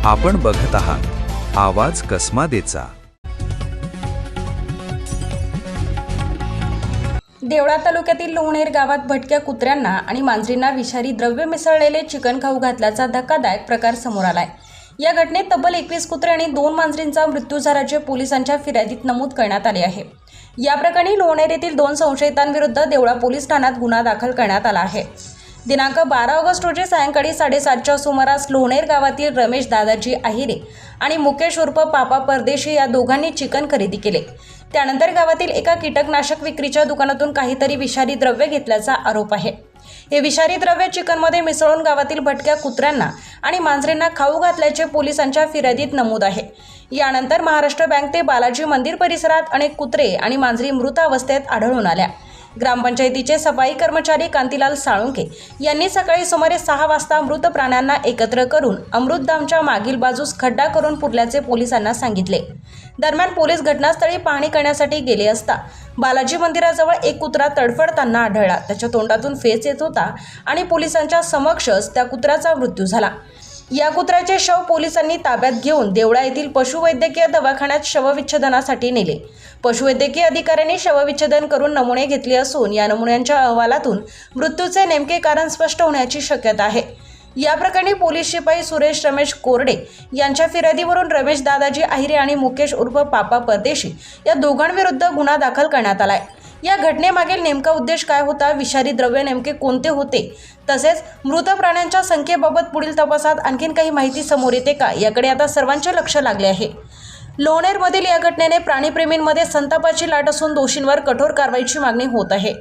आपण बघत आहात आवाज कसमादेचा। देवळा तालुक्यातील लोणेर गावात भटक्या कुत्र्यांना आणि मांजरींना विषारी द्रव्य मिसळलेले चिकन खाऊ घातल्याचा धक्कादायक प्रकार समोर आलाय। या घटनेत तब्बल 21 कुत्रे आणि 2 मांजरींचा मृत्यू झाल्याचे पोलिसांच्या फिर्यादीत नमूद करण्यात आले आहे। या प्रकरणी लोणेर येथील 2 संशयितांविरुद्ध देवळा पोलीस ठाण्यात गुन्हा दाखल करण्यात आला आहे। दिनांक 12 ऑगस्ट रोजी सायंकाळी 7:30च्या सुमारास लोणेर गावातील रमेश दादाजी आहिरे आणि मुकेश उर्फ पापा परदेशी या दोघांनी चिकन खरेदी केले। त्यानंतर गावातील एका कीटकनाशक विक्रीच्या दुकानातून काहीतरी विषारी द्रव्य घेतल्याचा आरोप आहे। हे विषारी द्रव्य चिकनमध्ये मिसळून गावातील भटक्या कुत्र्यांना आणि मांजरींना खाऊ घातल्याचे पोलिसांच्या फिर्यादीत नमूद आहे। यानंतर महाराष्ट्र बँक ते बालाजी मंदिर परिसरात अनेक कुत्रे आणि मांजरी मृत अवस्थेत आढळून आल्या। ग्रामपंचायतीचे सफाई कर्मचारी कांतीलाल साळुंके यांनी सकाळी सुमारे 6 वाजता मृत प्राण्यांना एकत्र करून अमृतधामच्या मागील बाजूस खड्डा करून पुरल्याचे पोलिसांना सांगितले। दरम्यान पोलीस घटनास्थळी पाहणी करण्यासाठी गेले असता बालाजी मंदिराजवळ एक कुत्रा तडफडताना आढळला। त्याच्या तोंडातून फेस येत होता आणि पोलिसांच्या समक्षच त्या कुत्र्याचा मृत्यू झाला। या कुत्र्याचे शव पोलिसांनी ताब्यात घेऊन देवळा येथील पशुवैद्यकीय दवाखान्यात शवविच्छेदनासाठी नेले। पशुवैद्यकीय अधिकाऱ्यांनी शवविच्छेदन करून नमुने घेतले असून या नमुन्यांच्या अहवालातून मृत्यूचे नेमके कारण स्पष्ट होण्याची शक्यता आहे। या प्रकरणी पोलीस शिपाई सुरेश रमेश कोरडे यांच्या फिर्यादीवरून रमेश दादाजी आहिरे आणि मुकेश उर्फ पापा परदेशी या दोघांविरुद्ध गुन्हा दाखल करण्यात आलाय। या घटनेमागील नेमका उद्देश काय होता, विषारी द्रव्य नेमके कोणते होते, तसेच मृत प्राण्यांच्या संख्येबाबत पुढील तपासात आणखीन काही माहिती समोर येते का, याकडे आता सर्वांचे लक्ष लागले आहे। लोणेरमधील या घटनेने प्राणीप्रेमींमध्ये संतापाची लाट असून दोषींवर कठोर कारवाईची मागणी होत आहे।